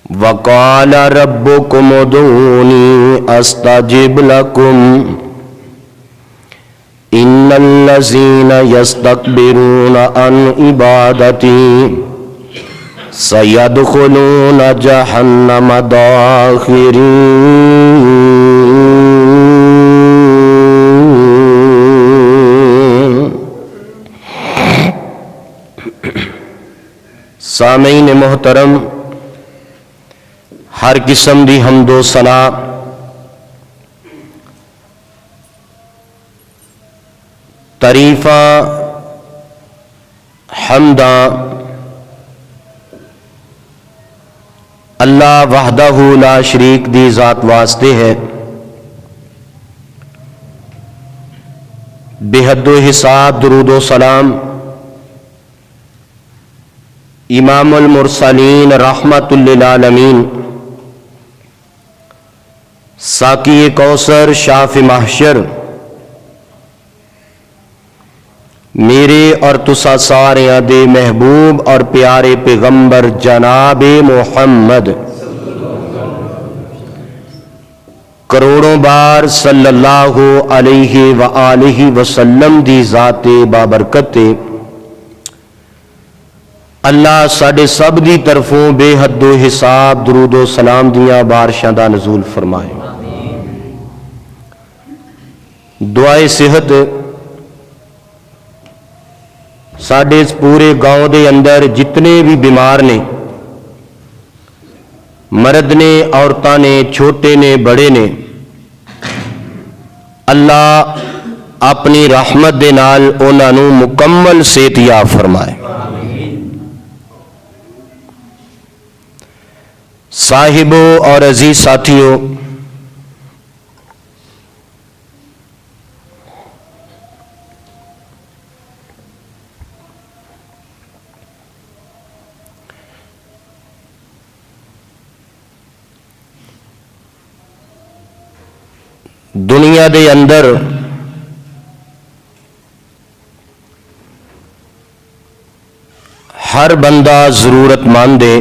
وقال ربكم ادعوني استجب لكم ان الذين يستكبرون عن عبادتي سيدخلون جهنم داخرين۔ سامعین محترم، ہر قسم دی حمد و ثنا تعریفاں حمداں اللہ وحدہ لا شریک دی ذات واسطے ہے۔ بے حد و حساب درود و سلام امام المرسلین رحمت للعالمین ساقی کوثر شاف محشر میرے اور تسا ساریاں دے محبوب اور پیارے پیغمبر جناب محمد کروڑوں بار صلی اللہ علیہ وآلہ وسلم دی ذات بابرکت اللہ ساڈے سب دی طرفوں بے حد و حساب درود و سلام دیاں بارشاں دا نزول فرمائے۔ دعائے صحت ساڈے اس پورے گاؤں دے اندر جتنے بھی بیمار نے، مرد نے، عورتاں نے، چھوٹے نے، بڑے نے، اللہ اپنی رحمت دے نال انہاں نوں مکمل صحت یاب فرمائے۔ صاحبوں اور عزیز ساتھیوں، دنیا دے اندر ہر بندہ ضرورت مند ہے۔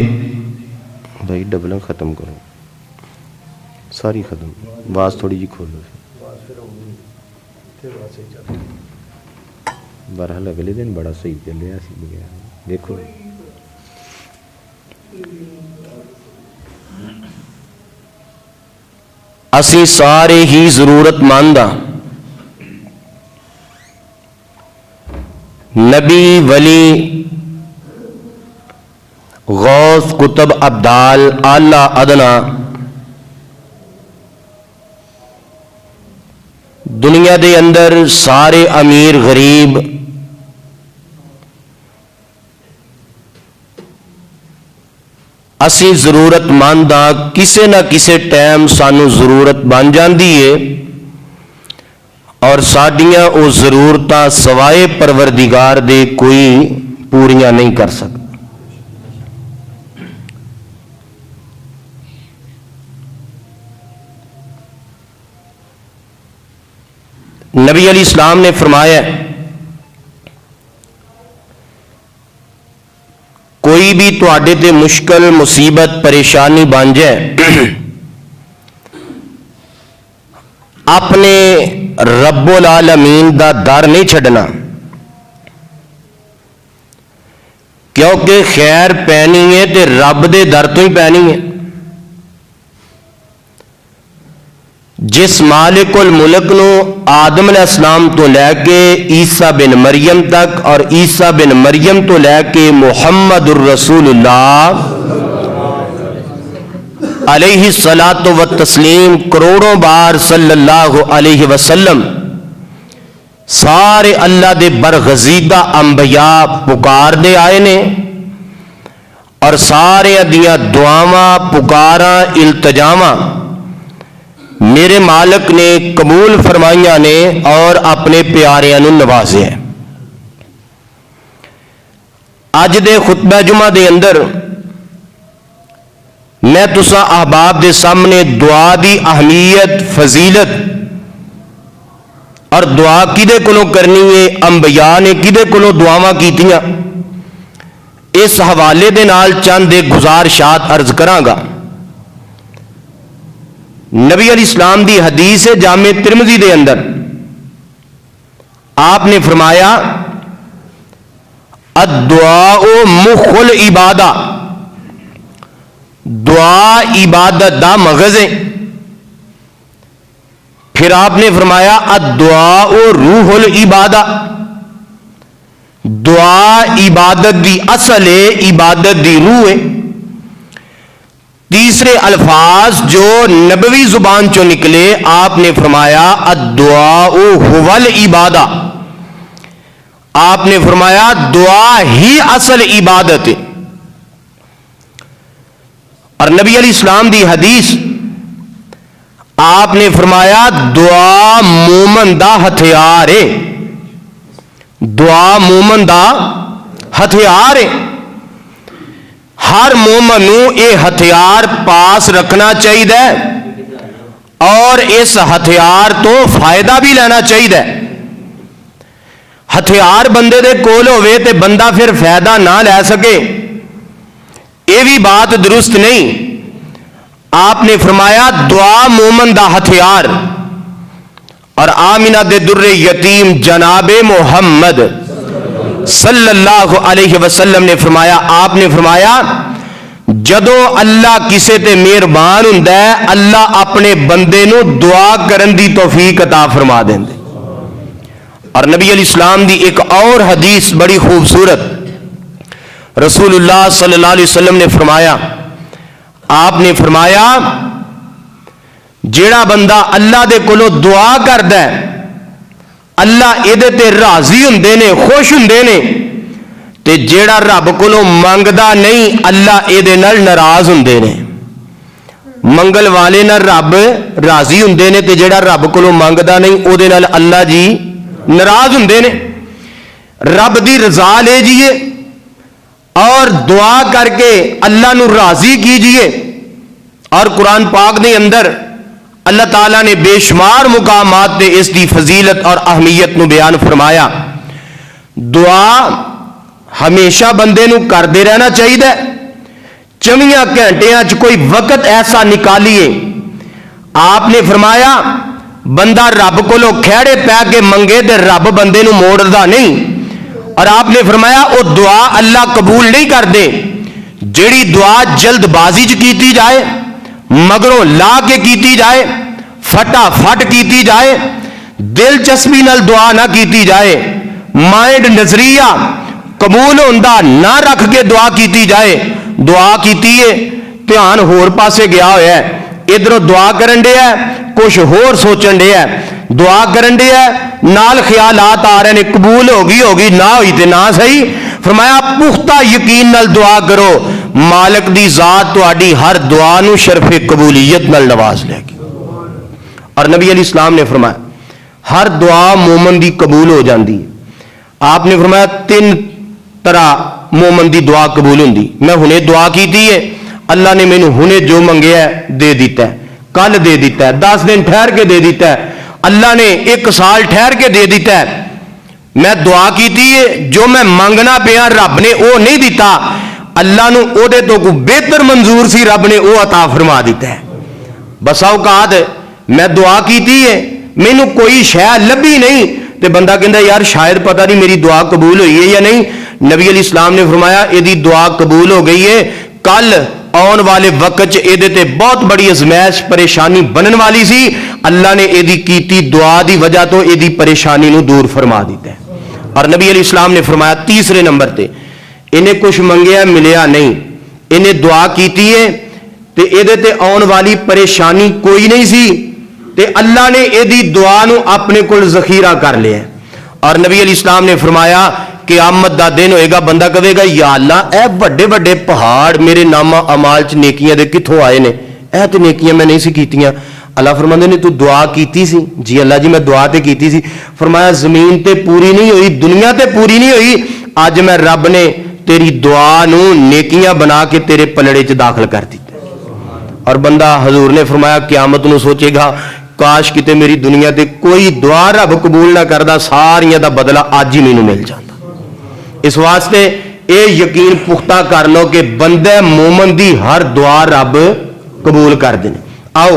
بھائی ڈبلیں ختم کرو، ساری ختم، آواز تھوڑی جی کھولو۔ بہرحال اگلے دن بڑا صحیح چلے دیکھو، اسی سارے ہی ضرورت مند ہاں۔ نبی، ولی، غوث، کتب، ابدال، اعلی، ادنا، دنیا دے اندر سارے امیر غریب اسی ضرورت مند ہاں۔ کسے نہ کسے ٹائم سانو ضرورت بن جاندی ہے اور ساڈیاں او ضرورتاں سوائے پروردگار دے کوئی پوریاں نہیں کر سکتا۔ نبی علیہ السلام نے فرمایا کوئی بھی تواڈے تے مشکل، مصیبت، پریشانی بن جائے، اپنے رب العالمین دا در نہیں چھڈنا، کیونکہ خیر پینی ہے تے رب دے در تو ہی پینی ہے۔ جس مالک الملک نو آدم علیہ السلام تو لے کے عیسیٰ بن مریم تک اور عیسیٰ بن مریم تو لے کے محمد الرسول اللہ علیہ الصلاۃ والتسلیم کروڑوں بار صلی اللہ علیہ وسلم سارے اللہ دے برگزیدہ انبیاء پکار دے آئے نے اور سارے دیاں دعاواں، پکاراں، التجاواں میرے مالک نے قبول فرمائیاں نے اور اپنے پیاریاں نوں نوازے ہیں۔ اج دے خطبہ جمعہ دے اندر میں تساں احباب دے سامنے دعا دی اہمیت، فضیلت اور دعا کدے کولوں کرنی ہے، انبیاء نے کدے کولوں دعاواں کیتیاں، اس حوالے دے نال چند ایک گزارشات عرض کراں گا۔ نبی علیہ السلام دی حدیث ہے جامع ترمذی دے اندر، آپ نے فرمایا الدعاء مخ العبادہ، دعا عبادت دا مغز ہے۔ پھر آپ نے فرمایا الدعاء روح العبادہ، دعا عبادت دی اصل ہے، عبادت دی روح ہے۔ تیسرے الفاظ جو نبوی زبان چوں نکلے، آپ نے فرمایا الدعاء هو العبادہ، آپ نے فرمایا دعا ہی اصل عبادت ہے۔ اور نبی علیہ السلام دی حدیث، آپ نے فرمایا دعا مومن دا ہتھیار ہے، دعا مومن دا ہتھیار ہے۔ ہر مومن نو یہ ہتھیار پاس رکھنا چاہیے اور اس ہتھیار تو فائدہ بھی لینا چاہیے۔ ہتھیار بندے دے کول ہوئے تے بندہ پھر فائدہ نہ لے سکے، یہ بھی بات درست نہیں۔ آپ نے فرمایا دعا مومن دا ہتھیار۔ اور آمنہ دے در یتیم جناب محمد صلی اللہ علیہ وسلم نے فرمایا، آپ نے فرمایا جدوں اللہ کسے تے مہربان ہوندا ہے، اللہ اپنے بندے نو دعا کرن دی توفیق عطا فرما دیندے۔ اور نبی علیہ السلام دی ایک اور حدیث بڑی خوبصورت، رسول اللہ صلی اللہ علیہ وسلم نے فرمایا، آپ نے فرمایا جیڑا بندہ اللہ دے کولو دعا کردا ہے، اللہ ایدے تے راضی ہوندے نے، خوش ہوندے نے، تے جیڑا رب کولو منگدا نہیں، اللہ ایدے نال ناراض ہوندے نے۔ منگل والے نال رب راضی ہوندے نے، تے جیڑا رب کولو منگدا نہیں او دے نال اللہ جی ناراض ہوندے نے۔ رب دی رضا لے جیے اور دعا کر کے اللہ نو راضی کیجئے۔ اور قرآن پاک دے اندر اللہ تعالیٰ نے بے شمار مقامات تے اس دی فضیلت اور اہمیت نو بیان فرمایا۔ دعا ہمیشہ بندے نو کردے رہنا چاہیے، 24 گھنٹیاں چ کوئی وقت ایسا نکالیے۔ آپ نے فرمایا بندہ رب کولو کھیڑے پہ کے منگے تے رب بندے نو موڑدا نہیں۔ اور آپ نے فرمایا وہ دعا اللہ قبول نہیں کردے جیڑی دعا جلد بازی چ کیتی جائے، مگروں لا کے کیتی جائے، فٹا فٹ کیتی جائے، دلچسپی نال دعا نہ کیتی جائے، مائنڈ نظریہ قبول ہوندا نہ رکھ کے دعا کیتی جائے۔ دعا کیتی ہے دھیان ہور پاسے گیا ہوا ہے، ادھروں دعا کرن دے ہے کچھ ہور سوچن دے ہے، دعا کرن دے ہے نال خیالات آ رہے نے قبول ہوگی نہ ہوئی تے نہ صحیح۔ فرمایا پختہ یقین نال دعا کرو، مالک دی ذات تہاڈی ہر دعا نو شرف قبولیت نال نواز لے گی۔ اور نبی علیہ السلام نے فرمایا ہر دعا مومن دی قبول ہو جاندی ہے۔ آپ نے فرمایا 3 طرح مومن دی دعا قبول ہوندی۔ میں ہنے دعا کیتی ہے، اللہ نے مینوں ہنے جو منگیا ہے دے دیتا ہے، کل دے دیتا ہے، 10 دن ٹھہر کے دے دیتا ہے، اللہ نے 1 سال ٹھہر کے دے دیتا ہے۔ میں دعا کیتی ہے جو میں منگنا پیا رب نے وہ نہیں دیتا، اللہ نو او دے تو کو بہتر منظور سی، رب نے او عطا فرما دیتا ہے۔ بسا اوقات میں دعا کیتی ہے مینوں کوئی شے لبھی نہیں تے بندہ کہندا یار شاید پتہ نہیں میری دعا قبول ہوئی ہے یا نہیں۔ نبی علیہ السلام نے فرمایا ایدی دعا قبول ہو گئی ہے، کل آن والے وقت ایدے تے بہت بڑی ازمائش پریشانی بنن والی سی، اللہ نے ایدی کیتی دعا دی وجہ تو ایدی پریشانی نو دور فرما دیتا ہے۔ اور نبی علیہ السلام نے فرمایا تیسرے نمبر تے انہیں کچھ منگیا ملیا نہیں، انہیں دعا کیتی ہے تے ایدے تے آن والی پریشانی کوئی نہیں سی تے اللہ نے ایدی دعا نو اپنے کول ذخیرہ کر لیا۔ اور نبی علیہ السلام نے فرمایا قیامت دا دن ہوئے گا، بندہ کہے گا یا اللہ اے بڑے بڑے پہاڑ میرے نامہ اعمال چ نیکیاں دے کتھوں آئے نے، اے تے نیکیاں میں نہیں سی کیتیاں۔ اللہ فرماندے نے تو دعا کیتی سی؟ جی اللہ جی میں دعا تے کیتی سی۔ فرمایا زمین تے پوری نہیں ہوئی، دنیا تے پوری نہیں ہوئی، اج میں رب نے تیری دعا نو نیکیاں بنا کے تیرے پلڑے چ داخل کر دیتا۔ اور بندہ حضور نے فرمایا قیامت نو سوچے گا کاش کتے میری دنیا تے کوئی دعا رب قبول نہ کردا، ساریاں دا بدلہ اج ہی مینوں مل جاندا۔ اس واسطے اے یقین پختہ کر لو کہ بندہ مومن دی ہر دعا رب قبول کر دے۔ آؤ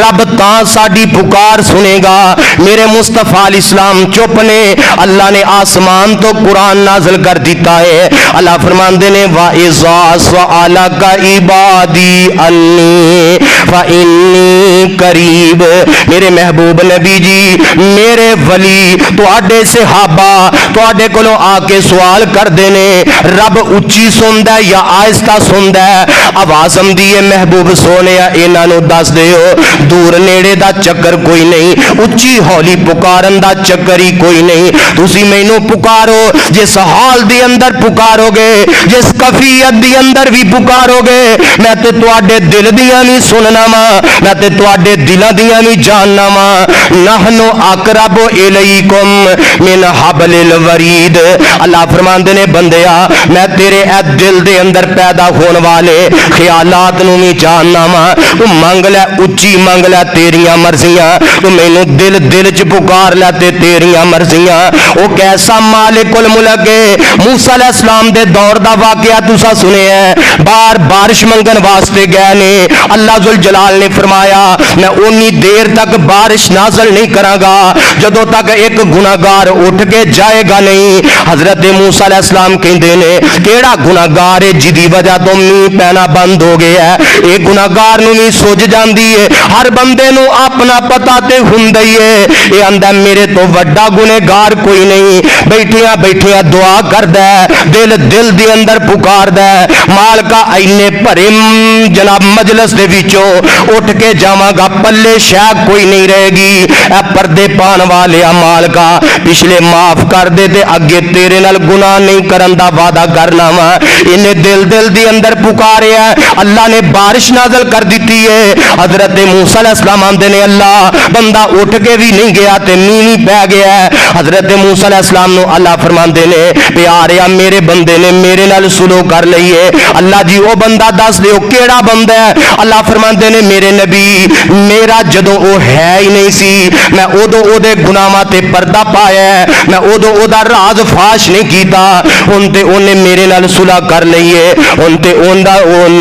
رب تاں ساڈی پکار سنے گا۔ میرے مصطفیٰ علیہ السلام چپ نے، اللہ نے آسمان تو قرآن نازل کر دیتا ہے۔ اللہ فرماندے نے وَإِذَا سَأَلَكَ عِبَادِي أَنِّي فَإِنِّي قَرِيبٌ۔ میرے محبوب نبی جی، میرے ولی تواڈے صحابہ تواڈے کولوں آ کے سوال کر دینے رب اچھی سندا ہے یا آہستہ سندا ہے؟ آواز آندی ہے محبوب سونے انہاں نوں دس دیو دور نیڑے دا چکر کوئی نہیں، اچھی ہولی پکارن دا چکر ہی کوئی نہیں۔ تسی مینوں پکارو، جس حال دی اندر پکارو گے، جس کفیت دی اندر بھی پکارو گے، میں تے تواڈے دل دیاں بھی سننا وا، میں تے تواڈے دلاں دیاں بھی جاننا وا۔ نحنو اقرب الیکم من حبل الورید۔ اللہ فرماندے نے بندیا میں تیرے اے دل دے اندر پیدا ہون والے خیالات نو بھی جاننا وا۔ تو منگ لے اچھی منگ لے تیریاں مرضیاں، تو مینوں دل دل چ پکار لے تے تیریاں مرضیاں۔ او کیسا مالک الملک ہے۔ موسیٰ علیہ السلام دے دور دا واقعہ تسا سنے ہے، بار بارش منگن واسطے گئے نے، اللہ ذوالجلال نے فرمایا میں اونی دیر تک بارش نازل نہیں کراں گا جدوں تک ایک گناہگار اٹھ کے جائے گا نہیں۔ حضرت موسیٰ علیہ السلام کہندے نے کیڑا گناہگار ہے جدی وجہ تو میہ پینا بند ہو گیا ہے؟ ایک گناہگار نو بھی سوج جاندی ہے، ہر بندے نو اپنا پتہ تے ہوندا ہی ہے، اے آندا میرے تو وڈا گنہگار کوئی نہیں۔ بیٹھیاں بیٹھیاں دعا کردا ہے، دل دل دے اندر پکاردا ہے مالکا اینے بھرے جناب مجلس دے وچوں اٹھ کے جاواں گا پلے شے کوئی نہیں رہے گی، اے پردے پان والیا مالکا پچھلے معاف کر دے تے اگے تیرے نال گناہ نہیں کرن دا وعدہ کرنا وا۔ انہیں دل دل دے اندر پکاریا، اللہ نے بارش نازل کر دیتی ہے۔ حضرت موسیٰ علیہ السلام آندے نے اللہ بندہ اٹھ کے بھی نہیں گیا تے میہ پہ گیا ہے۔ حضرت موسیٰ علیہ السلام نو اللہ فرماندے نے پیاریا میرے بندے نے میرے نال سلو کر لئیے۔ اللہ جی او بندہ دس دیو کیڑا بندہ ہے؟ اللہ فرماندے نے میرے نبی میرا جدوں او ہے ہی نہیں سی، میں اودوں او دے گناہاں تے پردہ پایا ہے، میں اودوں او دا راز فاش نہیں کیتا، ہن تے اونے میرے نال صلح کر لئیے، ہن تے اوندا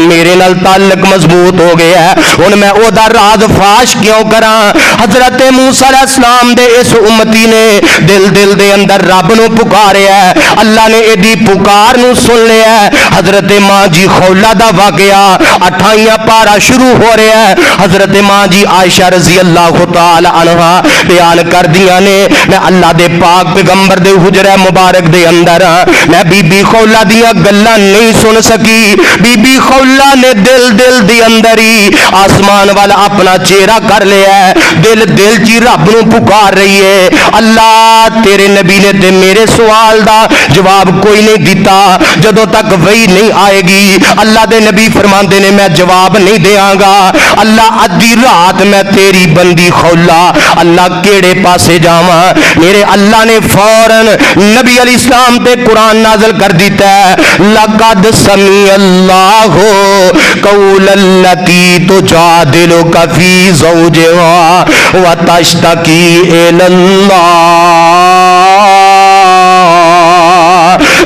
میرے نال تعلق مضبوط ہو گیا ہے، ہن میں او دا راز فاش کیوں کراں؟ حضرت موسیٰ علیہ السلام دے اس امتی نے دل دل دے اندر رب نو پکاریا ہے، اللہ نے ایدی پکار نو سن لیا ہے۔ حضرت ماں جی خولہ دا واقعہ 28واں پارہ شروع ہو رہا ہے۔ حضرت ماں جی عائشہ رضی اللہ تعالی عنہا بیان کر دیا نے میں اللہ دے پاک پیغمبر دے حجرہ مبارک دے اندر میں بی بی خولہ دیا گلاں نہیں سن سکی۔ بی بی خولہ نے دل دل دے اندر ہی آسمان والا اپنا چہرہ کر لیا ہے، دل دل چی رب نو پکار رہی ہے اللہ تیرے نبی نے تے میرے سوال دا جواب کوئی نہیں دیتا جدوں تک وہی نہیں آئے گی۔ اللہ دے نبی فرماندے نے میں جواب نہیں دیاں گا، اللہ ادھی رات میں تیری بندی خولہ اللہ کیڑے پاسے جاواں؟ میرے اللہ نے فوراً نبی علیہ السلام تے قرآن نازل کر دیتا ہے لقد سمیع اللہ قول التی تجادلک فی زوجہا وتشتکی الی اللہ۔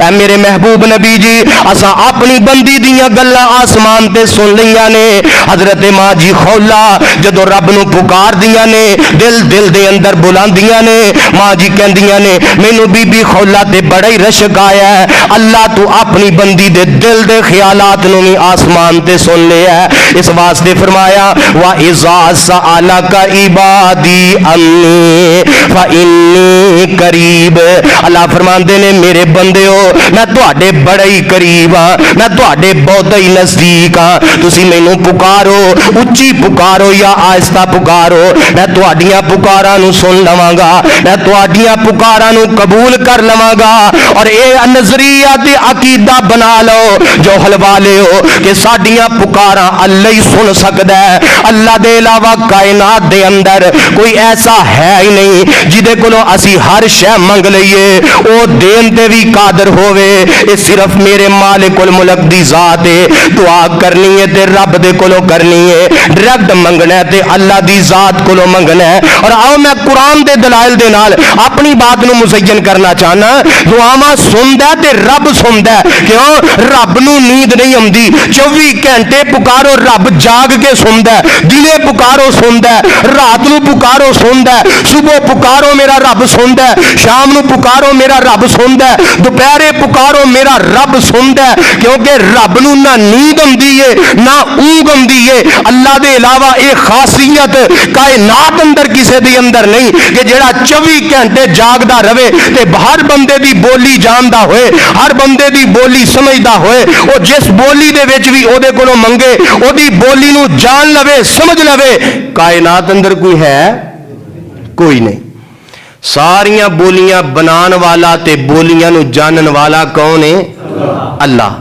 اے میرے محبوب نبی جی اساں اپنی بندی دیاں گلاں آسمان تے سن لیاں نے۔ حضرت ماں جی خولہ جدو رب نو پکار دیاں نے دل دل دے اندر بلاندیاں نے، ماں جی کہندیاں نے مینوں بی بی خولہ تے بڑا ہی رشک آیا ہے، اللہ تو اپنی بندی دے دل دے خیالات نو بھی آسمان تے سن لیا ہے، اس واسطے فرمایا وَإِذَا سَأَلَكَ عِبَادِي أَنِّي فَإِنِّي قَرِيبٌ۔ اللہ فرماندے نے میرے بندے ہو میں تواڈے بڑے ہی قریب ہاں، میں تواڈے بہت ہی نزدیک ہاں، تسی مینوں پکارو اچھی پکارو یا آہستہ پکارو میں تواڈیاں پکاراں نو سن لواں گا، میں تواڈیاں پکاراں نو قبول کر لواں گا۔ اور اے نظریہ تے عقیدہ بنا لو جو حلوالے ہو کہ ساڈیاں پکاراں اللہ ہی سن سکدا ہے، اللہ دے علاوہ کائنات دے اندر کوئی ایسا ہے ہی نہیں جدے کولوں اسی ہر شے منگ لئیے او دین تے بھی قادر ہوے یہ صرف میرے مالک الملک دی ذات ہے. دعا کرنی ہے تے رب دے کولوں کرنی ہے, ڈائریکٹ منگنا ہے تے اللہ دی ذات کولوں منگنا ہے. اور آؤ میں قرآن دے دلائل دے نال اپنی بات نو مزین کرنا چاہنا. دعاواں سندا ہے تے رب سندا ہے. کیوں؟ رب نو نیند نہیں آندی, 24 گھنٹے پکارو رب جاگ کے سندا ہے, دنے پکارو سندا ہے, رات نو پکارو سندا ہے, صبح پکارو میرا رب سندا ہے, شام نو پکارو میرا رب سندا ہے, دوپہرے پکارو میرا رب سندا ہے. کیونکہ رب نو نہ نیند آندی ہے نہ اونگ آندی ہے. اللہ دے علاوہ یہ خاصیت کائنات اندر کسے دی اندر نہیں کہ جڑا 24 گھنٹے جاگدا رہے تے ہر بندے دی بولی جاندا ہوئے, ہر بندے دی بولی سمجھدا ہوئے, وہ جس بولی دے وچ بھی او دے کولوں منگے او دی بولی نو جان لوے سمجھ لوے. کائنات اندر کوئی ہے؟ کوئی نہیں. ساریاں بولیاں بنان والا تے بولیاں نو جانن والا کون ہے؟ اللہ.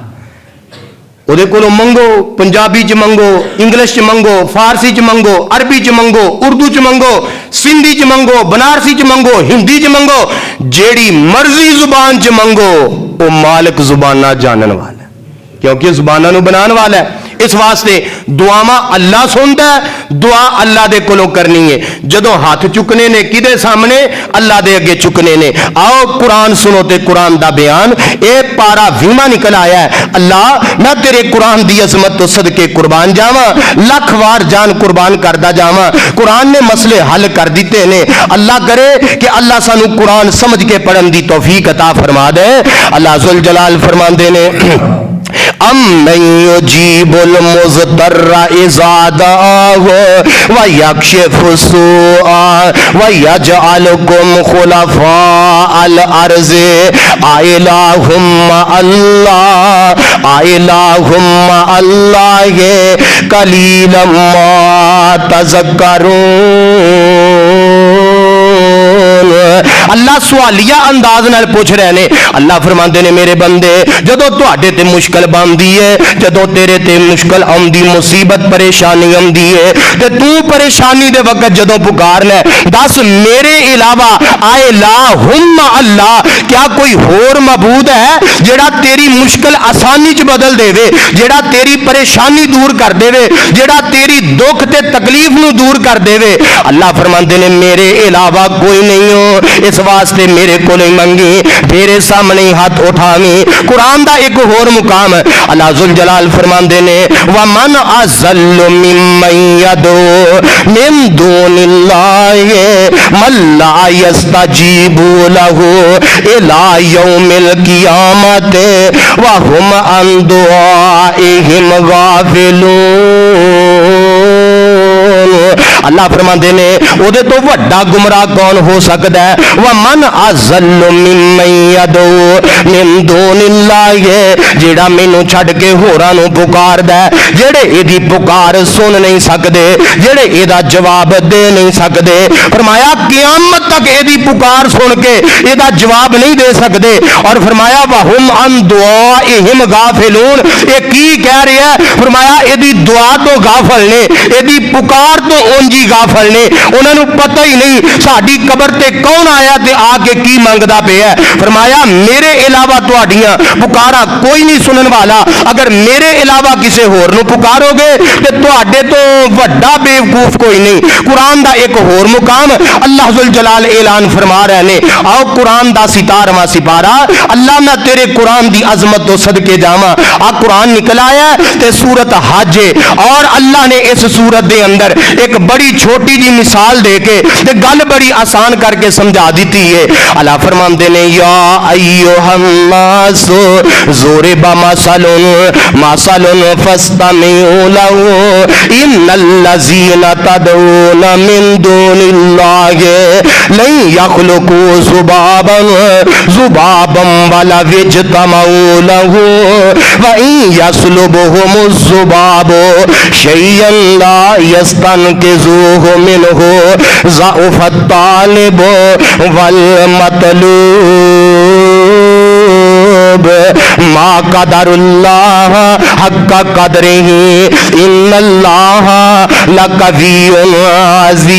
وہ دے کولوں منگو, پنجابی چ منگو, انگلش چ منگو, فارسی چ منگو, عربی چ منگو, اردو چ منگو, سندھی چ منگو, بنارسی چ منگو, ہندی چ منگو, جیڑی مرضی زبان چ منگو وہ مالک زبانہ جانن والا ہے, کیونکہ زبانہ نو بنان والا ہے. اس واسطے دعاواں اللہ سنتا ہے, دعا اللہ دے کولوں کرنی ہے. جدوں ہاتھ چکنے نے کدے سامنے؟ اللہ دے اگے چکنے نے. آؤ قرآن سنو تے قرآن دا بیان اے پارا 20واں نکل آیا ہے. اللہ میں تیرے قرآن دی عظمت تو صدقے قربان جاواں, لکھ وار جان قربان کردا جاواں. قرآن نے مسئلے حل کر دیتے نے. اللہ کرے کہ اللہ سانو قرآن سمجھ کے پڑھن دی توفیق عطا فرما دے. اللہ ذوالجلال فرماندے نے امن یجیب المضطر اذا دعاه ویکشف السوء ویجعلکم خلفاء الارض الہ مع اللہ قلیلا ما تذکرون. اللہ سوالیہ انداز نال پوچھ رہے نے. اللہ فرماندے نے میرے بندے جدو تواڈے تے مشکل بندی ہے, جدو تیرے تے مشکل آمدی, مصیبت پریشانی آمدی ہے تے تو پریشانی دے وقت جدو پکارنا دس میرے علاوہ الہم اللہ, کیا کوئی ہور معبود ہے جڑا تیری مشکل آسانی چ بدل دے وے, جڑا تیری پریشانی دور کر دے وے, جڑا تیری دکھ تے تکلیف نو دور کر دے وے؟ اللہ فرماندے نے میرے علاوہ کوئی نہیں ہو. اس واسطے میرے کو نہیں منگی, میرے سامنے ہاتھ اٹھاویں. قرآن دا ایک اور مقام اللہ ذوالجلال فرماندے نے وَمَنْ أَضَلُّ مِمَّنْ يَدْعُو مِن دُونِ اللَّهِ مَن لَّا يَسْتَجِيبُ لَهُ إِلَىٰ يَوْمِ الْقِيَامَةِ وَهُمْ عَن دُعَائِهِمْ غَافِلُونَ. اللہ فرماندے نے او دے تو وڈا گمراہ کون ہو سکتا ہے؟ وَمَنْ أَضَلُّ مِمَّنْ يَدْعُو مِن دُونِ اللَّهِ, جیڑا مینوں چھڈ کے ہوراں نوں پکاردا ہے, جڑے ایدی پکار سن نہیں سکدے, جڑے ایدا جواب دے نہیں سکدے. فرمایا قیامت تک ایدی پکار سن کے ایدا جواب نہیں دے سکدے. اور فرمایا وَهُمْ عَن دُعَائِهِمْ غَافِلُونَ. یہ کی کہہ رہا ہے؟ فرمایا ایدی دعا تو غافل نے, ایدی پکار تو اونجی غافل نے, انہاں نوں پتہ ہی نہیں ساڈی قبر تے کون آیا تے آ کے کی منگدا پیا ہے. فرمایا میرے علاوہ تہاڈیاں پکارا کوئی نہیں سنن والا. اگر میرے علاوہ کسے ہور نوں پکارو گے تے تہاڈے تو وڈا بیوقوف کوئی نہیں. قرآن دا ایک ہور مقام اللہ ذوالجلال اعلان فرما رہے نے. آؤ قرآن دا 17واں سپارہ, اللہ میں تیرے قرآن دی عظمت تو صدقے جاواں. آ قرآن نکل آیا تے سورت حج, اور اللہ نے اس سورت دے اندر ایک بڑی چھوٹی جی مثال دے کے تے گل بڑی آسان کر کے سمجھا دیتی ہے. اللہ فرماندے نے یا ایھا الناس ضرب مثل فاستمعوا له ان الذين تدعون من دون الله لن يخلقوا ذبابا ولو اجتمعوا له وان يسلبهم الذباب شيئا لا يستنقذوه منه ضعف الطالب والمطلوب ما قدر اللہ حق قدرہ ان اللہ لقوی عزیز.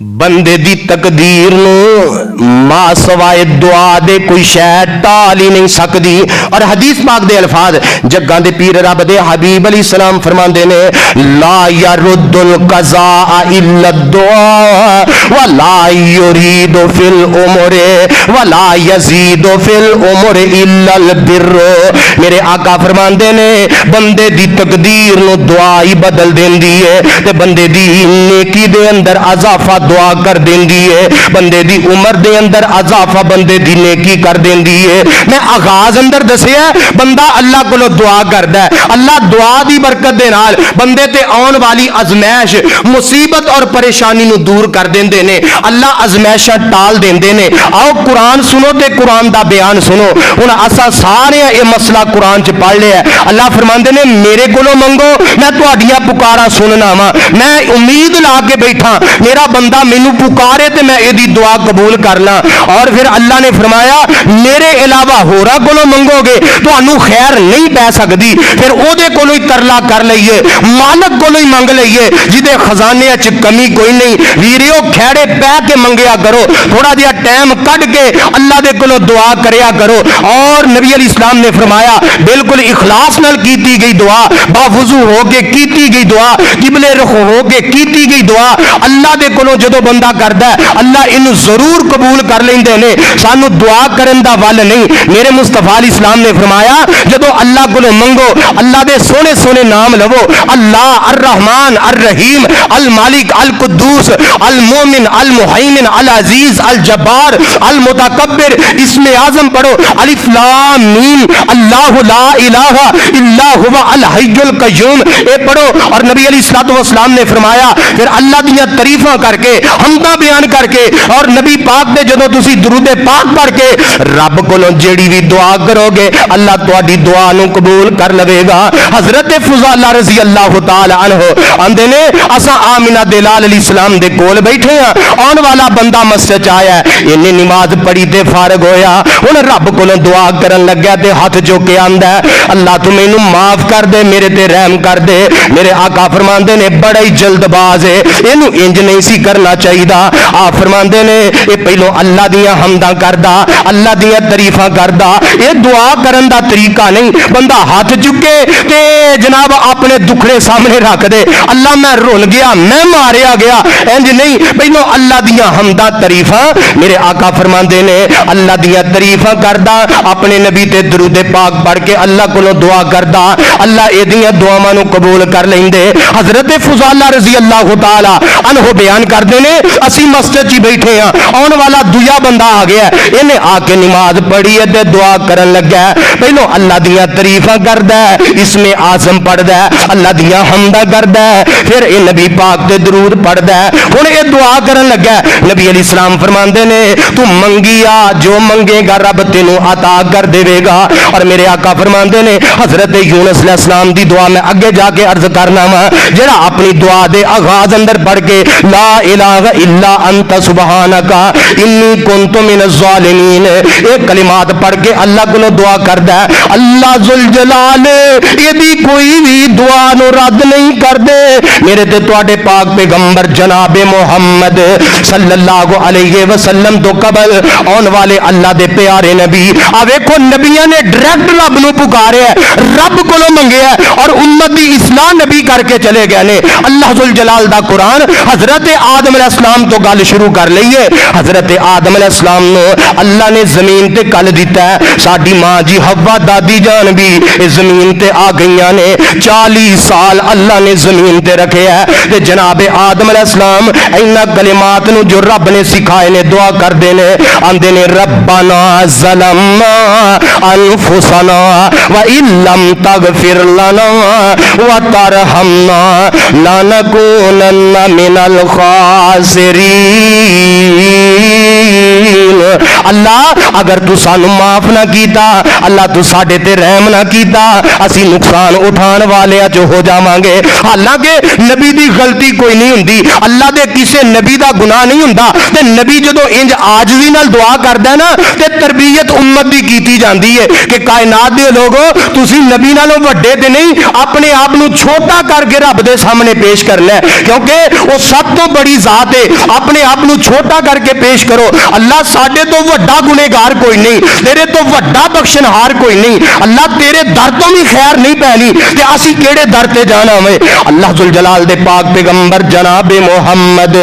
بندے دی تقدیر نو ما سوائے دعا دے کوئی شے ٹال ہی نہیں سکدی. اور حدیث پاک دے الفاظ جگاں دے پیر رب دے حبیب علیہ السلام فرماندے نے لا يرد القضاء الا الدعاء ولا يريد في الامور ولا يزيد في الامور الا البر. میرے آقا فرماندے نے بندے دی تقدیر نو دعا ہی بدل دیندی ہے تے بندے دی نیکی دے اندر اضافہ دعا کر دیندی ہے, بندے دی عمر دے اندر اضافہ بندے دی نیکی کر دیندی ہے. میں آغاز اندر دسیا بندہ اللہ کو دعا کردا ہے, اللہ دعا دی برکت دے نال بندے تے آن والی ازمائش مصیبت اور پریشانی نو دور کر دیندے نے, اللہ ازمائشاں ٹال دیندے نے. آؤ قرآن سنو تے قرآن دا بیان سنو. ہن اسا سارے یہ مسئلہ قرآن چ پڑھ لیا. اللہ فرماندے نے میرے کولوں منگو میں تہاڈیاں پکاراں سننا وا, میں امید لا کے بیٹھا میرا بندہ مینوں پکارے تے میں یہ دعا قبول کرنا. اور پھر اللہ نے فرمایا میرے علاوہ ہوراں کولوں منگو گے تانوں خیر نہیں پی سکدی, پھر او دے کولوں ہی ترلا کر لئیے, مالک کولوں ہی منگ لئیے جدے خزانے وچ کمی کوئی نہیں. ویریو کھڑے پہ کے منگیا کرو, تھوڑا جہا ٹائم کڈ کے اللہ دے کولوں دعا کریا کرو. اور نبی علیہ السلام نے فرمایا بالکل اخلاص نال کیتی گئی دعا, با وضو ہو کے کیتی گئی دعا, قبلے رخ ہو کے کیتی گئی دعا اللہ دے کولوں جدو بندہ کردا ہے اللہ انہوں ضرور قبول کر لیندے نے. سانو دعا کرن دا ول نہیں. میرے مصطفیٰ علیہ السلام نے فرمایا جدو اللہ کولوں منگو اللہ دے سونے سونے نام لو, اللہ الرحمن الرحیم المالک القدوس المومن المہیمن العزیز الجبار المتکبر, اسم اعظم پڑھو الف لام میم اللہ لا الہ الا هو الحی القیوم اے پڑھو. اور نبی علیہ الصلوۃ والسلام نے فرمایا پھر اللہ دیاں تعریفاں کر کے حمداں بیان کر کے اور نبی پاک دے جدوں تسی درود پاک پڑھ کے رب کولوں جیڑی بھی دعا کرو گے اللہ تہاڈی دعا نو قبول کر لوے گا. حضرت فضالہ رضی اللہ تعالی عنہ آندے نے اساں آمنہ دلال علیہ السلام دے کول بیٹھے ہاں, آن والا بندہ مسجد آیا ہے, انہیں نماز پڑھی تے فارغ ہویا, ہن رب کولوں دعا کرن لگا تے ہاتھ چوک کے آندا ہے اللہ تو مینوں معاف کر دے, میرے تے رحم کر دے. میرے آقا فرماندے نے بڑا ہی جلد باز ہے, اینو انج نہیں سی کرنا چاہیے. آپ فرماندے نے اے پہلو اللہ دیاں حمداں کردا اللہ دیاں تعریفاں کردا, اے دعا کرن دا طریقہ نہیں. بندہ ہاتھ چکے تے جناب اپنے دکھڑے سامنے رکھ دے اللہ میں رول گیا میں ماریا گیا, انج نہیں. پہلو اللہ دیاں حمداں تعریفاں میرے آقا فرماندے نے اللہ دیاں تعریفاں کردا, اپنے نبی تے درود پاک پڑھ کے اللہ کولوں دعا کردا, اللہ اے دیاں دعاواں نو قبول کر لیندے. حضرت فضالہ رضی اللہ تعالی عنہ بیان کردے نے اسی مسجد چ بیٹھے ہاں, آن والا دویا بندہ آ گیا, انہیں آ کے نماز پڑھی ہے تے دعا کرن لگا ہے. پہلو اللہ دیاں تعریفاں کردا ہے, اسم اعظم پڑھدا ہے, اللہ دیاں حمداں کردا ہے, پھر اے نبی پاک تے درود پڑھدا ہے. ہن اے دعا کرن لگا ہے. نبی علیہ السلام فرماندے نے تو منگیا جو منگے گا رب تینوں عطا کر دے گا. اور میرے آقا فرماندے نے حضرت یونس علیہ السلام دی دعا میں اگے جا کے عرض کرنا وا, جڑا اپنی دعا دے آغاز اندر پڑھ کے لا الہ الا انت سبحانک انی کنت من الظالمین اے کلمات پڑھ کے اللہ کو دعا کردا ہے, اللہ ذوالجلال ایدی کوئی بھی دعا نو رد نہیں کر دے. میرے تے تواڈے پاک پیغمبر جناب محمد صلی اللہ علیہ وسلم تو قبل آن والے اللہ دے پیارے نبی آ ویکھو نبیاں نے ڈائریکٹ رب نو پکاریا ہے, رب کولوں منگیا ہے اور امت دی اصلاح نبی کر کے چلے گئے نے. اللہ ذوالجلال دا قرآن حضرت آدم علیہ السلام تو گل شروع کر لئیے. حضرت آدم علیہ السلام نو اللہ نے زمین تے کل دیتا ہے, ساڈی ماں جی حوا دادی جان بھی اس زمین تے آ گئیاں نے, 40 سال اللہ نے زمین تے رکھے ہے. تے جناب آدم علیہ السلام اینا کلمات نو جو رب نے سکھائے نے دعا کر دے نے, آندے نے ربنا ظلمنا انفسنا وَإِن لَّمْ تَغْفِرْ لَنَا وَتَرْحَمْنَا لَنَكُونَنَّ مِنَ الْخَاسِرِينَ. اللہ اگر تو سانو معاف نہ کیتا، اللہ تو ساڈے تے رحم نہ کیتا، اسی نقصان اٹھان والے جو ہو جاواں گے۔ حالانکہ نبی دی غلطی کوئی نہیں ہوندی، اللہ دے کسے نبی دا گناہ نہیں ہوندا، تے نبی جدو انج عاجزی نال دعا کردا ہے نا تے تربیت امت دی کیتی جاندی ہے کہ کائنات دے لوگو تسی نبی نالوں وڈے تے نہیں اپنے آپ نو چھوٹا کر کے رب دے سامنے پیش کرنا ہے، کیونکہ وہ سب تو بڑی ذات ہے۔ اپنے آپ نو چھوٹا کر کے پیش کرو، اللہ ساڈے تو وڈا گنہگار کوئی نہیں، تیرے تو وڈا بخشنہار کوئی نہیں، اللہ تیرے در تو بھی خیر نہیں پہنی تے اسی کیڑے در تے جانا ہوئے۔ اللہ ذوالجلال دے پاک پیغمبر جناب محمد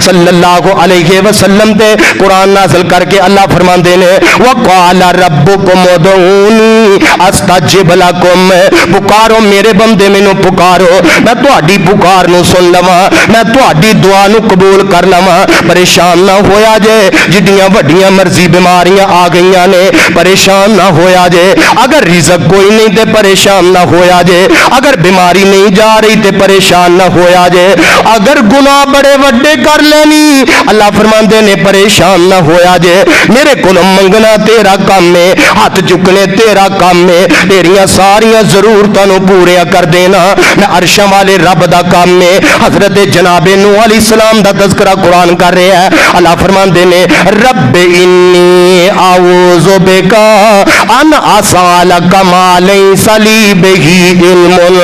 صلی اللہ علیہ وسلم تے قرآن نازل کر کے اللہ فرماندے نے وقال ربکم ادعونی استجب لکم، پکارو میرے بندے مینوں پکارو میں تہاڈی پکار نو سن لواں، میں تہاڈی دعا نو قبول کر لواں۔ پریشان نہ ہویا جے جدیاں وڈیاں مرضی بیماریاں آ گئیاں نے، پریشان نہ ہویا جے اگر رزق کوئی نہیں تے پریشان نہ ہویا جے، اگر بیماری نہیں جا رہی تے پریشان نہ ہویا جے، اگر گناہ بڑے وڈے کر لینی اللہ فرماندے نے پریشان نہ ہویا جے، میرے کولوں منگنا تیرا کام ہے، ہاتھ چکنے تیرا کام ہے، تیریاں ساریاں ضرورتاں نو پوریا کر دینا میں عرشاں والے رب دا کام ہے۔ حضرت جناب نوح علیہ السلام دا تذکرہ قرآن کر رہا ہے، اللہ فرماندے نے رب انی اعوذ بک ان اسالک ما لیس لی بہ علم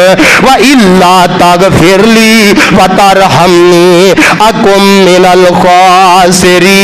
والا تغفر لی وترحمنی اکن من الخاسرین۔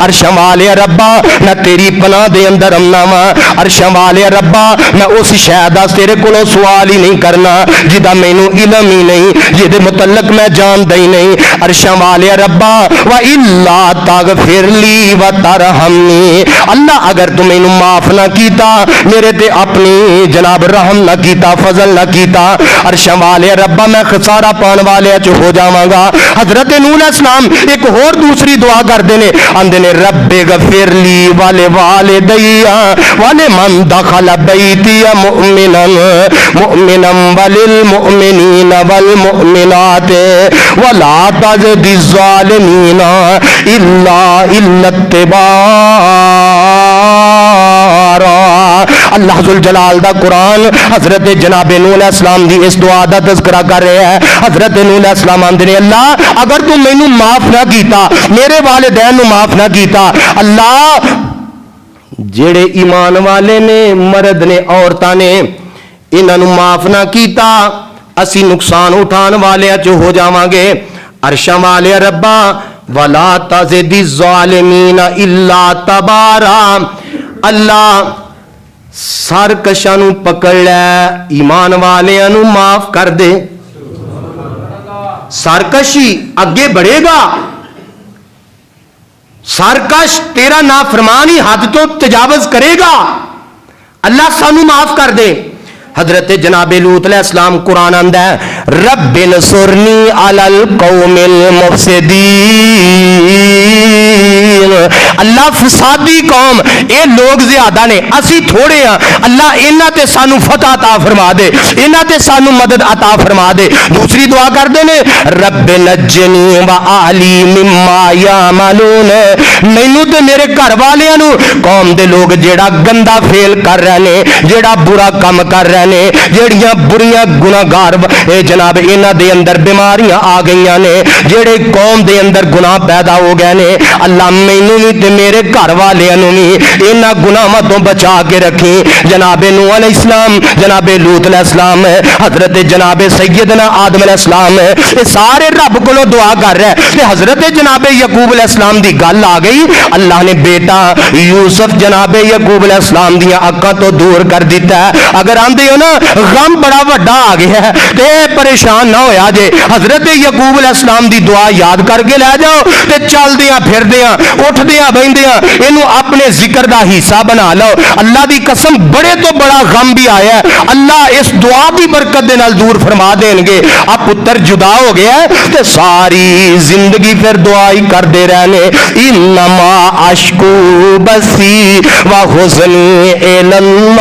عرشاں والے ربا میں تیری پناہ دے اندر امنا وا، عرشاں والے ربا میں اس شے دا تیرے کولوں سوال ہی نہیں کرنا جدا مینوں علم ہی نہیں، جدے متعلق میں جاندا ہی نہیں۔ عرشاں والے ربا والا تغفر لی وترحمنی، اللہ اگر تو مینوں معاف نہ کیتا، میرے تے اپنی جناب رحم نہ کیتا، فضل نہ کیتا، عرشاں والے ربا میں خسارہ پان والے چ ہو جاواں گا۔ حضرت نوح علیہ السلام ایک اور دوسری دعا کردے نے، آندے نے رب غفر لی والے والدیا والے من دخل بیتی مؤمنا مؤمنا وللمؤمنین والمؤمنات ولا تزد الظالمین الا اتبارا۔ اللہ ذوالجلال دا قرآن حضرت جناب نوح علیہ السلام دی اس دعا دا تذکرہ کر رہے ہیں۔ حضرت نوح علیہ السلام آندے نے اللہ اگر تو مینوں معاف نہ کیتا، میرے والدین نو معاف نہ کیتا، اللہ جڑے ایمان والے نے مرد نے عورتاں نے انہاں نو معاف نہ کیتا، اسی نقصان اٹھان والے چ ہو جاواں گے۔ عرشاں والے ربا ولا تزد الظالمین الا تبارا، اللہ سرکشاں نو پکڑ لے ایمان والیاں نو معاف کر دے۔ سرکشی اگے بڑھے گا، سرکش تیرا نافرمانی حد تو تجاوز کرے گا، اللہ سانو معاف کر دے۔ حضرت جناب لوط علیہ السلام قرآن آندا ہے رب انصرنی علی القوم المفسدین، اللہ فسادی قوم اے لوگ زیادہ نے اسی تھوڑے ہیں، اللہ انہاں تے سانو فتح عطا فرما دے، انہاں تے سانو مدد عطا فرما دے۔ دوسری دعا کر دے نے رب نجنی و اہلی مما یعملون، مینوں تے میرے گھر والیاں نو قوم دے لوگ جیڑا گندا فیل کر رہے نے، جیڑا برا کم کر رہے نے، جیڑیاں بریاں گناہگار اے جناب انہاں دے اندر بیماریاں آ گئیاں نے، جیڑے قوم دے اندر گناہ پیدا ہو گئے نے، اللہ مینوں بھی تے میرے گھر والیاں نو بھی انہاں گناہاں تو بچا کے رکھی۔ جناب نوح علیہ السلام، جناب لوط علیہ السلام، حضرت جناب سیدنا آدم علیہ السلام، یہ سارے رب کو دعا کر رہے ہیں کہ حضرت جناب یعقوب علیہ السلام دی گل آ گئی، اللہ نے بیٹا یوسف جناب یعقوب علیہ السلام دی اکھاں تو دور کر دیتا ہے۔ اگر آندے ہو نا غم بڑا وڈا آ گیا ہے تے پریشان نہ ہویا جے، حضرت یعقوب علیہ السلام دی دعا یاد کر کے لے جاؤ تے چلدیاں پھردیاں اٹھدیاں بہندیاں اینو اپنے ذکر دا حصہ بنا لو۔ اللہ دی قسم بڑے تو بڑا غم بھی آیا ہے، اللہ اس دعا دی برکت دے نال دور فرما دین گے۔ اب پتر جدا ہو گیا ہے تے ساری زندگی پھر دعا ہی کردے رہنے، انما اشکو بسی و حزنی الی اللہ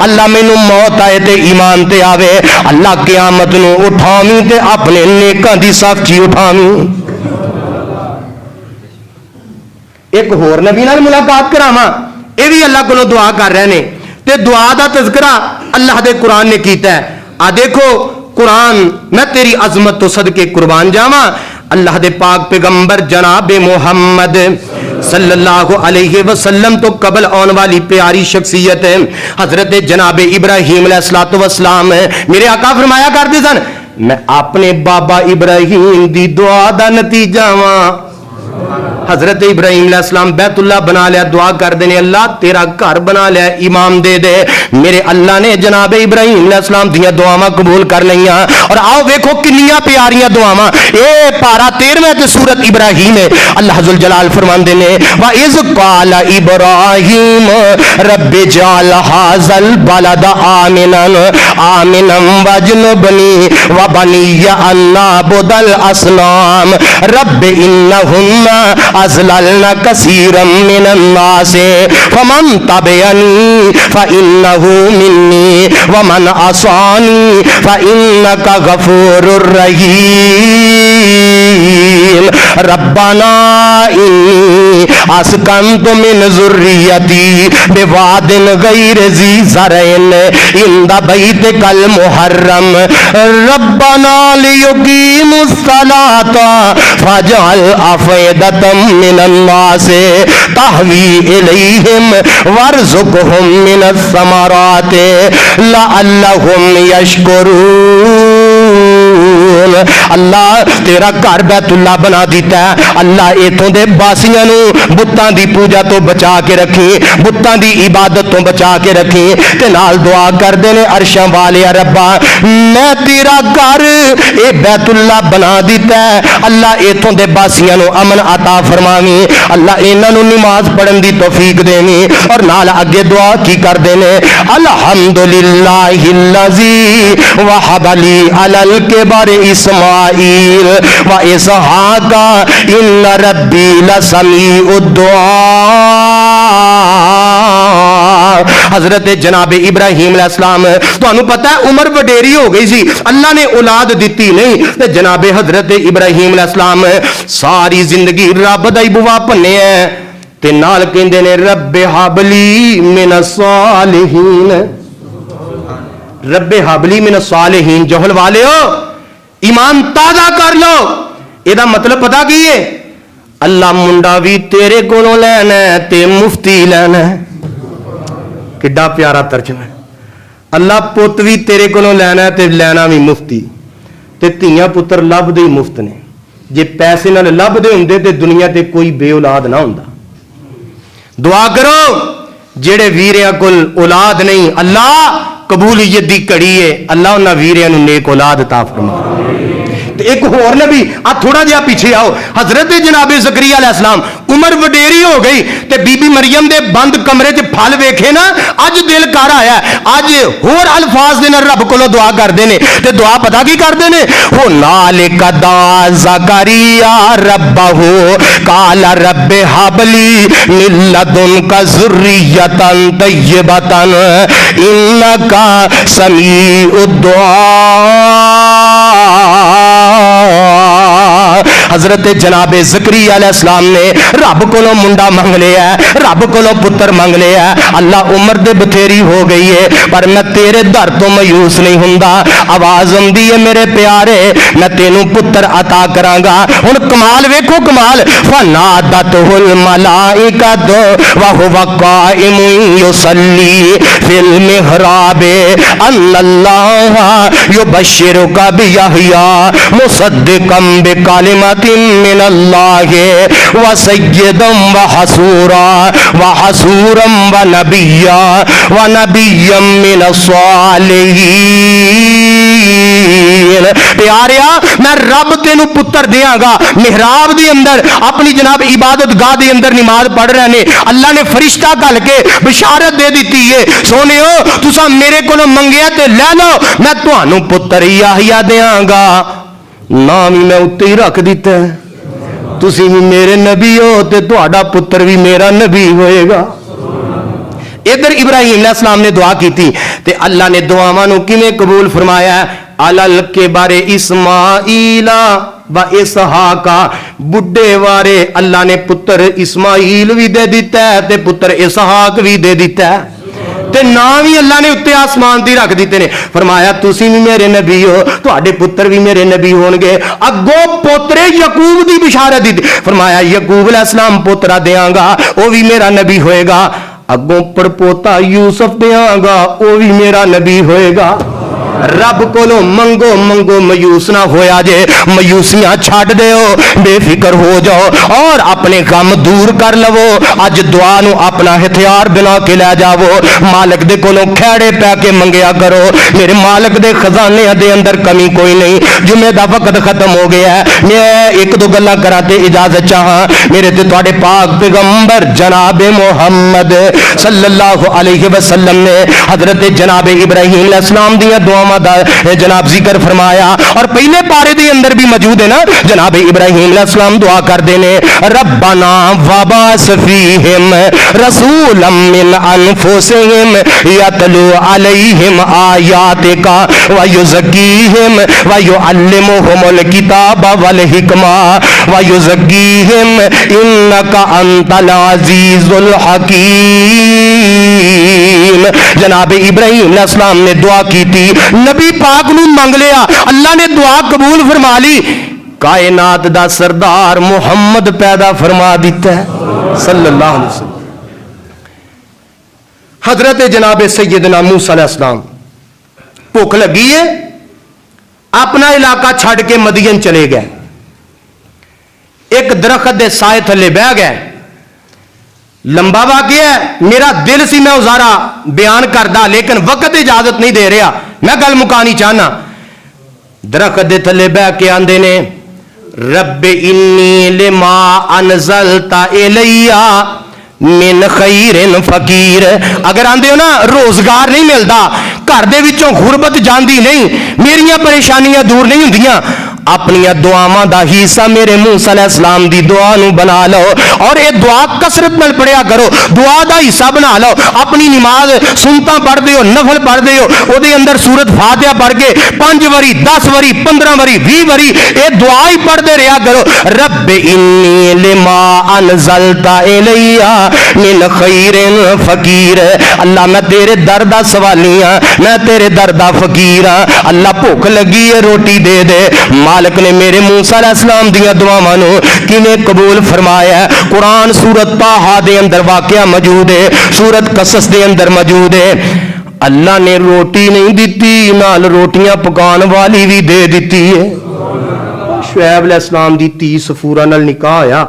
اللہ مینوں موت آئے تے ایمان تے آوے اللہ قیامت نو اٹھاویں تے اپنے نیکاں دی صف چ اٹھاویں ایک ہور نبی نال ملاقات کراواں یہ بھی اللہ کو دعا کر رہے ہیں تے دعا دا تذکرہ اللہ دے قرآن نے کیتا ہے آ دیکھو قرآن میں تیری عظمت تو صدقے قربان جاواں اللہ دے پاک پیغمبر جناب محمد صلی اللہ علیہ وسلم تو قبل آن والی پیاری شخصیت ہے حضرت جناب ابراہیم علیہ السلام میرے آقا فرمایا کرتے سن میں اپنے بابا ابراہیم دی دعا دا نتیجہ ہاں حضرت ابراہیم علیہ السلام بیت اللہ بنا لیا دعا کر دینے اللہ تیرا گھر بنا لیا امام دے دے میرے اللہ نے جناب ابراہیم علیہ السلام دیا دعاواں قبول کر لیا اور آؤ ویکھو کنیاں پیاریاں دعاواں اے پارا 13ویں تے سورت ابراہیم ہے اللہ ذوالجلال فرماندے نے وَإِذْ قَالَ إِبْرَاهِيمُ رَبِّ اجْعَلْ هَٰذَا الْبَلَدَ آمِنًا وَاجْنُبْنِي وَبَنِيَّ أَن نَّعْبُدَ الْأَصْنَامَ رَبِّ إِنَّهُنَّ أضللن كثيرا من الناس فمن تبعني فإنه مني ومن عصاني فإنك غفور رحيم ربنا إني أسكنت من ذريتي بواد غير ذي زرع عند بيتك المحرم ربنا ليقيموا الصلاة فاجعل أفئدة من الناس تهوي إليهم وارزقهم من الثمرات لعلهم يشكرون اللہ تیرا گھر بیت اللہ بنا دیتا ہے اللہ ایتھوں دے باسیاں نو بتاں دی پوجا تو بچا کے رکھی بتاں دی عبادت تو بچا کے رکھی تے نال دعا کردے نے عرشاں والے ربا میں تیرا گھر اے بیت اللہ بنا دیتا ہے اللہ ایتھوں دے باسیاں نو امن عطا فرماویں اللہ انہاں نو نماز پڑھن دی توفیق دینی اور نال اگے دعا کی کردے نے الحمدللہ الذی وہب لی علی الکبر اسماعیل و اسحاق ان ربی لسمیع الدعاء حضرت جناب ابراہیم علیہ السلام تو انہوں پتہ ہے عمر وڈیری ہو گئی سی اللہ نے اولاد دیتی نہیں تے جناب حضرت ابراہیم علیہ السلام ساری زندگی رب دا ہی بوا پنے ہیں تے نال کہندے نے رب حبلی من الصالحین رب حبلی من الصالحین جوہل والے ہو ایمان تازہ کر لو یہ مطلب پتا کی ہے اللہ منڈا بھی تیرے کولوں لینا ہے تے مفتی لینا ہے کڈا پیارا ترجمہ ہے اللہ پوت بھی تیرے کولوں لینا ہے تے لینا بھی مفتی تے تیاں پتر لب دے مفت نے جے پیسے نال لب دے ہوندے تے دنیا تے کوئی بے اولاد نہ ہوندا دعا کرو جڑے ویریاں کول اولاد نہیں اللہ قبولیت دی کڑی ہے اللہ انہاں ویریاں نوں نیک اولاد عطا فرما ایک اور نبی تھوڑا جہا پیچھے آؤ حضرت جناب زکریا علیہ السلام عمر وڈیری ہو گئی تے بی بی مریم دے بند کمرے چ پھل ویکھے نا اج دل کر آیا اج ہور الفاظ دے نال رب کولو دعا کردے نے تے دعا پتہ کی کردے نے ہو نالک دا زکریا ربہ قال رب ہب لی من لدنک ذریۃ طیبۃ انک سمیع الدعاء حضرت جناب زکریا علیہ السلام نے رب کولو منڈا منگ لیا ہے رب کولو پتر منگ لیا ہے اللہ عمر دے بتھیری ہو گئی ہے پر میں تیرے در تو مایوس نہیں ہوندا آواز آندی ہے میرے پیارے میں تینوں پتر عطا کراں گا ہن کمال ویکھو کمال فنادتہ الملائکۃ وہو قائم یصلی فی المحراب ان اللہ یبشرک بیحییٰ مصدقا بکلمۃ من اللہ وسیدا وحسورا ونبیا من الصالحین پیاریا میں رب تینوں پتر دیاں گا محراب دے اندر اپنی جناب عبادت گاہ دے اندر نماز پڑھ رہے نے اللہ نے فرشتہ گل کے بشارت دے دیتی ہے سونےو تساں میرے کولوں منگیا تے لے لو میں تانوں پتر یحییٰ دیاں گا نام ہی میں اتنے ہی رکھ دیتا ہے تسی بھی میرے نبی ہو تے تہاڈا پتر بھی میرا نبی ہوئے گا ادھر ابراہیم علیہ السلام نے دعا کی تھی تے اللہ نے دعاواں نو کیویں قبول فرمایا ہے؟ علل کے بارے اسماعیل و اسحاق، بڈھے وارے اللہ نے پتر اسماعیل بھی دے دیتا ہے تے پتر اسحاق بھی دے دیتا ہے تے نام ہی اللہ نے اتنے آسمان دی رکھ دیتے نے۔ فرمایا تسی بھی میرے نبی ہو، تواڈے پتر بھی میرے نبی ہون گے۔ اگوں پوترے یعقوب دی بشارت دی، فرمایا یعقوب علیہ السلام پوترا دیاں گا وہ بھی میرا نبی ہوئے گا، اگوں پڑپوتا یوسف دیاں گا وہ بھی میرا نبی ہوئے گا۔ رب کولو منگو منگو مایوس نہ ہویا جے، مایوسیاں چھڈ دیو، بے فکر ہو جاؤ اور اپنے غم دور کر لو۔ اج دعا نو اپنا ہتھیار بنا کے لے جاؤ، مالک دے کولو کھیڑے پہ کے منگیا کرو۔ میرے مالک دے خزانے دے اندر کمی کوئی نہیں۔ جمعے دا وقت ختم ہو گیا ہے، میں ایک دو گلاں کراں تے اجازت چاہاں۔ میرے تے تواڈے پاک پیغمبر جناب محمد صلی اللہ علیہ وسلم نے حضرت جناب ابراہیم علیہ السلام دیاں دعاواں دا جناب ذکر فرمایا، اور پہلے پارے دے اندر بھی موجود ہے نا۔ جناب ابراہیم علیہ السلام دعا کر دینے ربنا وبعث فیہم رسولا من انفسہم یتلو علیہم آیاتک ویزکیہم ویعلمہم الکتاب والحکمہ ویزکیہم انک انت العزیز الحکیم۔ جناب ابراہیم علیہ السلام نے دعا کی تھی، نبی پاک نو منگ لیا، اللہ نے دعا قبول فرما لی، کائنات دا سردار محمد پیدا فرما دیتا ہے صلی اللہ علیہ وسلم۔ حضرت جناب سیدنا موسیٰ علیہ السلام بھوک لگی ہے، اپنا علاقہ چھڑ کے مدین چلے گئے، ایک درخت دے سائے تھلے بہ گئے۔ لمبا واقعہ ہے، میرا دل سی میں ازارا بیان کردہ لیکن وقت اجازت نہیں دے رہا، میں گل مکانی چاہنا۔ درخت دے تھلے بہ کے آندے نے رب انی لما انزلت الیہ من خیر فقیر۔ اگر آندے ہو نا روزگار نہیں ملتا، گھر دے وچوں غربت جاندی نہیں، میریاں پریشانیاں دور نہیں ہوندیاں، اپنی دعاواں دا حصہ میرے موسیٰ علیہ السلام دی دعا نو بنا لو، اور اے دعا کثرت نال پڑھیا کرو، دعا دا حصہ بنا لو۔ اپنی نماز سنتا پڑھ دیو، نفل پڑھ دیو، او دے اندر سورت فاتحہ پڑھ کے 5 واری 10 واری 15 واری 20 واری اے دعا ہی پڑھ دے رہا کرو۔ رب انی لما انزلت الیہ من خیر فقیر۔ اللہ میں تیرے در دا سوالی ہاں، میں تیرے در دا فقیر ہاں، اللہ بھوک لگی ہے روٹی دے دے۔ مالک نے میرے موسیٰ علیہ السلام دیا دعاواں نو کیویں قبول فرمایا ہے؟ قرآن سورت طٰہٰ دے اندر واقعہ موجود ہے، سورت قصص دے اندر موجود ہے۔ اللہ نے روٹی نہیں دیتی، نال روٹیاں پکان والی بھی دے دیتی ہے۔ شعیب علیہ السلام دی 30 صفورہ نال نکاح ہویا،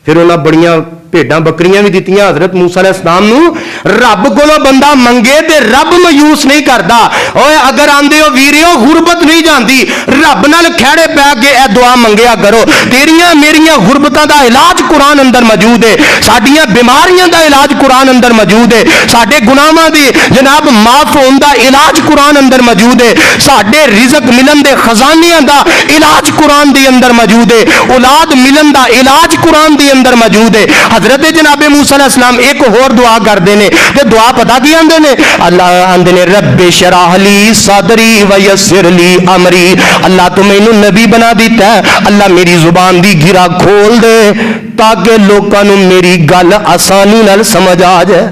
پھر انہاں بڑیاں بھیڈاں بکریاں بھی دتیاں حضرت موسیٰ علیہ السلام نو۔ رب کولوں بندہ منگے تے رب مایوس نہیں کردا۔ اوے اگر آندے ہو ویریو غربت نہیں جاندی، رب نال کھڑے پے کے اے دعا منگیا کرو۔ تیریاں میریاں غربتاں دا علاج قرآن اندر موجود ہے، ساڈیاں بیماریاں دا علاج قرآن اندر موجود ہے، ساڈے گناہاں دے جناب معاف ہون دا علاج قرآن اندر موجود ہے، ساڈے رزق ملن دے خزانیاں دا علاج قرآن دے اندر موجود ہے، اولاد ملن دا علاج قرآن دے اندر موجود ہے۔ حضرت جناب موسیٰ علیہ السلام ایک اور دعا کردے نے، تے دعا پتہ کی آندے نے؟ اللہ آندے نے رب شرح لی صدری ویسر لی امری۔ اللہ تو مینوں نبی بنا دیتا ہے، اللہ میری زبان دی گرا کھول دے تاکہ لوکاں نوں میری گل آسانی نال سمجھ آ جائے۔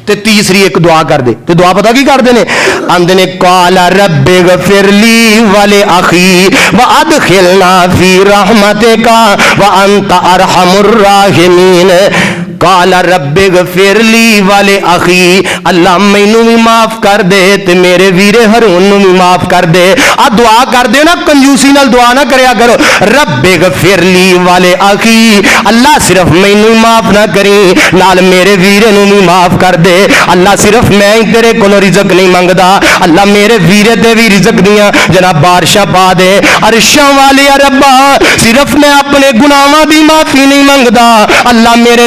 تے تیسری ایک دعا کر دے، تے دعا پتہ کی کردے نے؟ آندے نے قال رب اغفر لی ولاخی وادخلنا فی رحمتک وانت ارحم الراحمین۔ قال رب اغفر لی ولاخی، اللہ مینوں بھی معاف کر دے تے میرے ویرے ہارون نوں بھی معاف کر دے۔ آ دعا کر دے نا، کنجوسی نال دعا نہ کریا کرو۔ رب اغفر لی ولاخی، اللہ صرف مینوں ہی معاف نہ کری، نال میرے ویرے نوں بھی معاف کر دے۔ اللہ صرف میں ہی تیرے کولوں رزق نہیں منگدا، اللہ میرے ویرے تے بھی رزق دیاں جناب بارشاں پا دے۔ عرشاں والے ربا صرف میں اپنے گناہاں دی معافی نہیں منگدا، اللہ میرے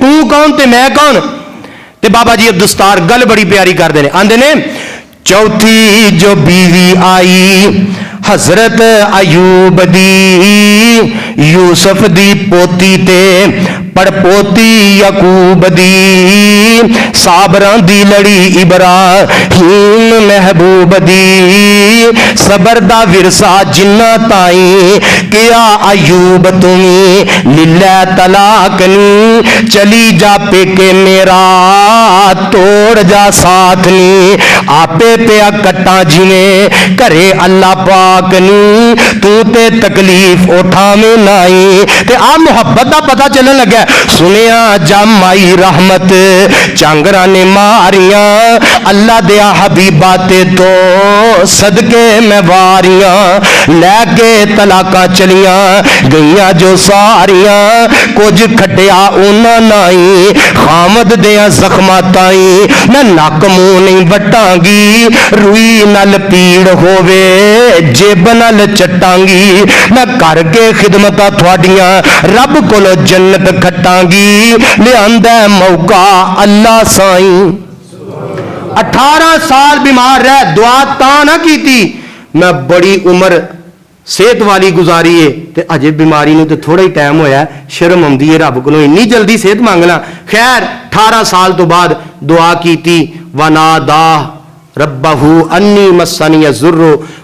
تو کون تے میں کون؟ تے بابا جی عبدالستار گل بڑی پیاری کر دے آندے نے چوتھی جو بیوی آئی حضرت ایوب دی یوسف دی پوتی تے پڑ پوتی یعقوب دی صابران دی لڑی ابراہیم محبوب دی صبر دا ورثہ جنہ تائیں کیا ایوب تمہیں للہ طلاق نی چلی جا پیکے میرا توڑ جا ساتھ نی آپے پیا کٹا جینے کرے اللہ پاک نی تو تے تکلیف اٹھا میں نائی تے آ محبت دا پتہ چلن لگا سنیا جامائی رحمت چانگرہ نے ماریاں اللہ دیا حبیباتے تو صدقے میں واریاں لے کے طلاقہ چلیاں گئیاں جو ساریاں کچھ کھٹیا اونا نائی خامد دیا زخماتائی میں ناک منہ نہیں بٹانگی روئی نل پیڑ ہووے جیب نل چٹانگی میں کر کے خدمتہ تھوڑیاں رب کولو جنت کھٹانگی لے اندہ موقع اللہ سائیں 18 سال بیمار رہ دعا تاں نہ کی تھی میں بڑی عمر صحت والی گزاری ہے تے اجے بیماری نو تے تھوڑا ہی ٹائم ہویا ہے شرم آندی ہے رب کولوں اتنی جلدی صحت مانگنا خیر 18 سال تو بعد دعا کی تھی ونادا ربہو انی مسنی الضر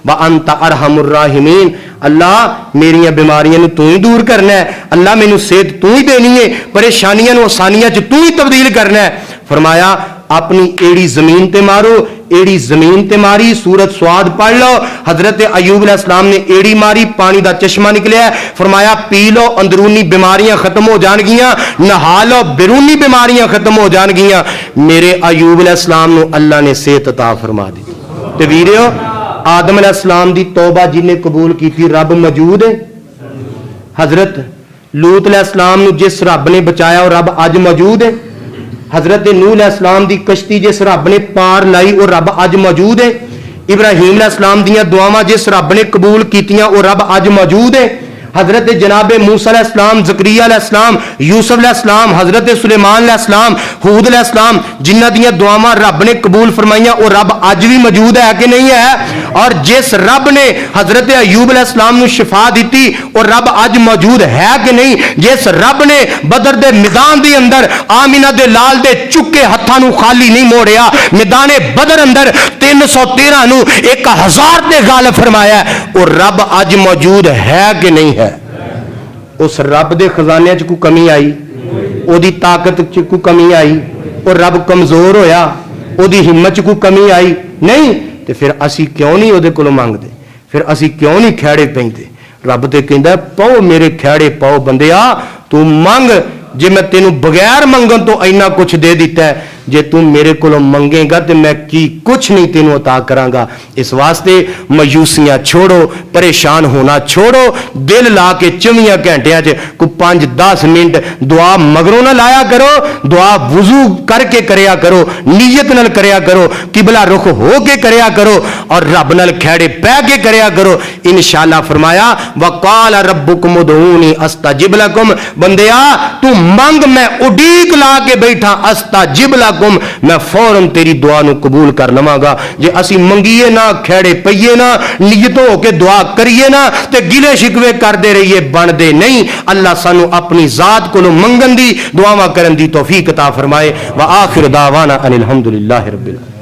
وانت ارحم الراحمین اللہ میری بیماریاں نو تو ہی دور کرنا ہے اللہ میں نو صحت تو ہی دینی ہے پریشانیاں نو آسانیاں چ تو ہی تبدیل کرنا ہے فرمایا اپنی ایڑی زمین تے مارو ایڑی زمین تے ماری سورت سواد پڑھ لو حضرت ایوب علیہ السلام نے ایڑی ماری پانی دا چشمہ نکلیا ہے فرمایا پی لو اندرونی بیماریاں ختم ہو جان گیاں نہا لو بیرونی بیماریاں ختم ہو جان گیاں میرے ایوب علیہ السلام نو اللہ نے صحت عطا فرما دی تے ویریو آدم علیہ السلام دی توبہ جن نے قبول کی تھی رب موجود ہے حضرت لوط علیہ السلام نو جس رب نے بچایا اور رب اج موجود ہے حضرت نوح علیہ السلام دی کشتی جس رب نے پار لائی اور رب اج موجود ہے ابراہیم علیہ السلام دیاں دعاواں جس رب نے قبول کیتیاں اور رب اج موجود ہے حضرت جناب موسیٰ علیہ السلام زکریا علیہ السلام یوسف علیہ السلام حضرت سلیمان علیہ السلام ہود علیہ السلام جنہ دیاں دعاواں رب نے قبول فرمائیاں اور رب اج بھی موجود ہے کہ نہیں ہے اور جس رب نے حضرت ایوب علیہ السلام نو شفا دیتی اور رب اج موجود ہے کہ نہیں جس رب نے بدر دے میدان دے اندر آمینہ دے لال دے چکے ہتھاں نو خالی نہیں موڑیا میدان بدر اندر 313 نو 1000 تے غالب فرمایا اور رب اج موجود ہے کہ نہیں ہے اس رب دے خزانے چ کوئی کمی آئی او دی طاقت چ کوئی کمی آئی اور رب کمزور ہویا او دی ہمت چ کوئی کمی آئی نہیں تے پھر اسی کیوں نہیں او دے کولوں منگدے پھر اسی کیوں نہیں کھیڑے پیندے رب تے کہندا پاؤ میرے کھیڑے پاؤ بندیا تو مانگ جے میں تینوں بغیر منگن تو اینا کچھ دے دیتا ہے جے تم میرے کولوں منگے گا تے میں کی کچھ نہیں تینوں عطا کراں گا اس واسطے مایوسیاں چھوڑو پریشان ہونا چھوڑو دل لا کے 24 گھنٹیاں چ کوئی 5-10 منٹ دعا مگروں نہ لایا کرو دعا وضو کر کے کریا کرو نیت نال کریا کرو قبلہ رخ ہو کے کریا کرو اور رب نال کھیڑے پہ کے کریا کرو انشاءاللہ فرمایا وقال ربکم ادعونی استجب لکم بندیا تو منگ میں اڈیک لا کے بیٹھا استجب لکم میں فوراً تیری دعا نو قبول کر لواں گا جے اسی منگیے نہ کھیڑے پئیے نہ نیتوں ہو کے دعا کریے نہ تے گلے شکوے کر دے رہیے بن دے نہیں اللہ سانو اپنی ذات کو منگن دی دعاواں کرن دی توفیق عطا فرمائے وآخر دعوانا ان الحمدللہ رب العالمین